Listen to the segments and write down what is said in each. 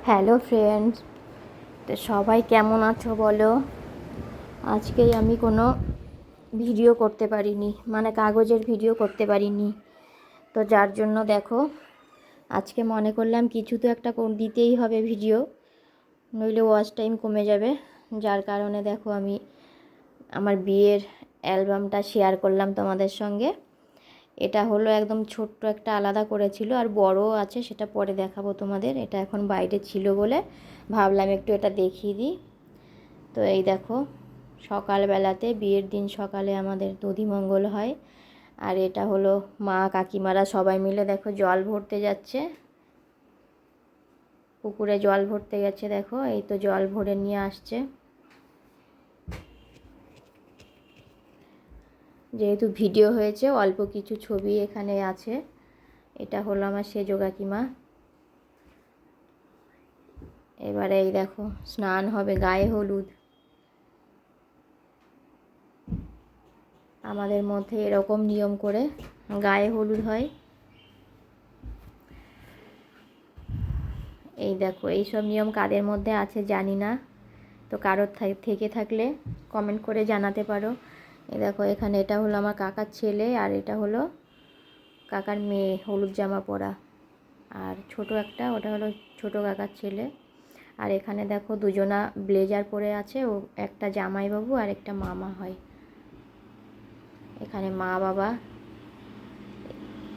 Hello friends, তো সবাই কেমন আছো বলো। আজকেই আমি কোনো ভিডিও করতে পারিনি, মানে কাগজের ভিডিও করতে পারিনি। তো যার জন্য দেখো আজকে মনে করলাম কিছু তো একটা দিতেই হবে ভিডিও, নইলে ওয়াচ টাইম কমে যাবে। যার কারণে দেখো আমি আমার বিয়ের অ্যালবামটা শেয়ার করলাম তোমাদের সঙ্গে। এটা হলো একদম ছোট্ট একটা আলাদা করেছিল, আর বড় আছে সেটা পরে দেখাবো তোমাদের। এটা এখন বাইরে ছিল বলে ভাবলাম একটু এটা দেখিয়ে দিই। তো এই দেখো সকালবেলাতে, বিয়ের দিন সকালে আমাদের দধিমঙ্গল হয়। আর এটা হলো মা কাকিমারা সবাই মিলে দেখো জল ভরতে যাচ্ছে, পুকুরে জল ভরতে গেছে। দেখো এই তো জল ভরে নিয়ে আসছে। যেহেতু ভিডিও হয়েছে অল্প কিছু ছবি এখানে আছে। এটা হলো আমার সেজ কাকিমা। এবারে এই দেখো স্নান হবে, গায়ে হলুদ। আমাদের মধ্যে এরকম নিয়ম করে গায়ে হলুদ হয়। এই দেখো এইসব নিয়ম কাদের মধ্যে আছে জানি না, তো কারোর থেকে থাকলে কমেন্ট করে জানাতে পারো। এই দেখো এখানে এটা হলো আমার কাকার ছেলে, আর এটা হলো কাকার মেয়ে হলুদ জামা পরা। আর ছোট একটা, ওটা হলো ছোট কাকার ছেলে। আর এখানে দেখো দুজনা ব্লেজার পরে আছে, ও একটা জামাইবাবু আর একটা মামা হয়। এখানে মা বাবা।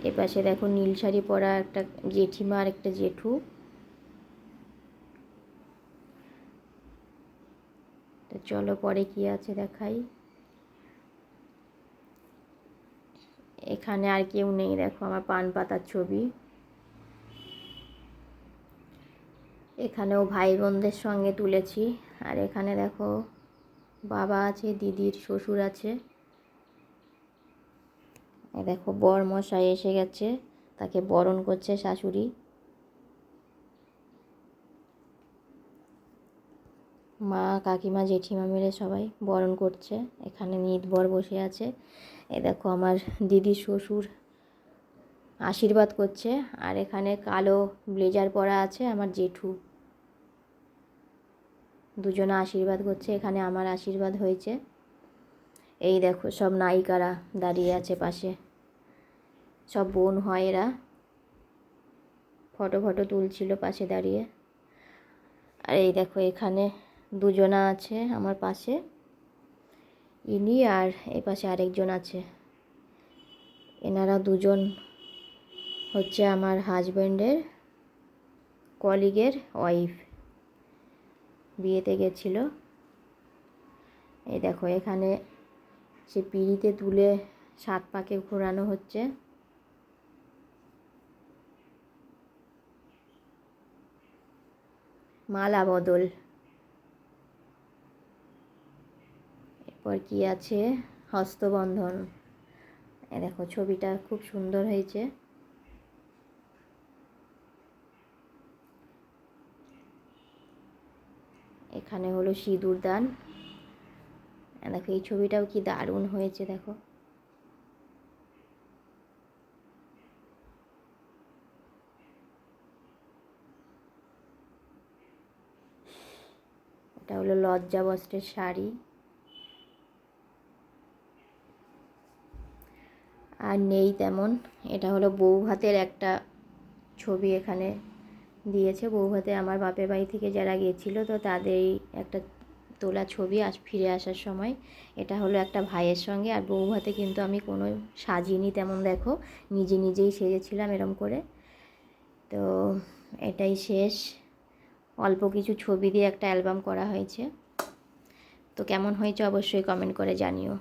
এপাশে দেখো নীল শাড়ি পরা একটা জেঠিমা আর একটা জেঠু। তো চলো পরে কি আছে দেখাই। এখানে আর কেউ নেই, দেখো আমার পান পাতার ছবি। এখানেও ভাই বোনদের সঙ্গে তুলেছি। আর এখানে দেখো বাবা আছে, দিদির শ্বশুর আছে। দেখো বর মশাই এসে গেছে, তাকে বরণ করছে শাশুড়ি। মা কাকিমা জেঠিমা মিলে সবাই বরণ করছে। এখানে নিত বর বসে আছে। দেখো আমার দিদির শ্বশুর আশীর্বাদ করছে। আর এখানে কালো ব্লেজার পরা আছে আমার জেঠু, দুজনে আশীর্বাদ করছে। এখানে আমার আশীর্বাদ হয়েছে। এই দেখো সব নায়িকারা দাঁড়িয়ে আছে পাশে, সব বোন হয় এরা। ফটো তুলছিল পাশে দাঁড়িয়ে। আর এই দেখো এখানে দুজনা আছে আমার পাশে, ইনি আর এই পাশে আরেকজন আছে। এনারা দুজন হচ্ছে আমার হাজব্যান্ডের কলিগের ওয়াইফ, বিয়েতে গেছিল। এই দেখো এখানে সে পিঁড়িতে তুলে 7 পাকে ঘোরানো হচ্ছে। মালা বদল। এরপর কি আছে, হস্তবন্ধন। দেখো ছবিটা খুব সুন্দর হয়েছে। এখানে হলো সিঁদুর দান। দেখো এই ছবিটাও কি দারুণ হয়েছে। দেখো এটা হলো লজ্জা বস্ত্রের শাড়ি। আর নেই তেমন। এটা হলো বউ ভাতের একটা ছবি এখানে দিয়েছে। বউ ভাতে আমার বাপের বাড়ি থেকে যারা গিয়েছিল, তো তাদেরই একটা তোলা ছবি ফিরে আসার সময়। এটা হলো একটা ভাইয়ের সঙ্গে। আর বউ ভাতে কিন্তু আমি কোনো সাজিনি তেমন, দেখো নিজেই সেজেছিলাম এরম করে। তো এটাই শেষ। অল্প কিছু ছবি দিয়ে একটা অ্যালবাম করা হয়েছে। তো কেমন হয়েছে অবশ্যই কমেন্ট করে জানিও।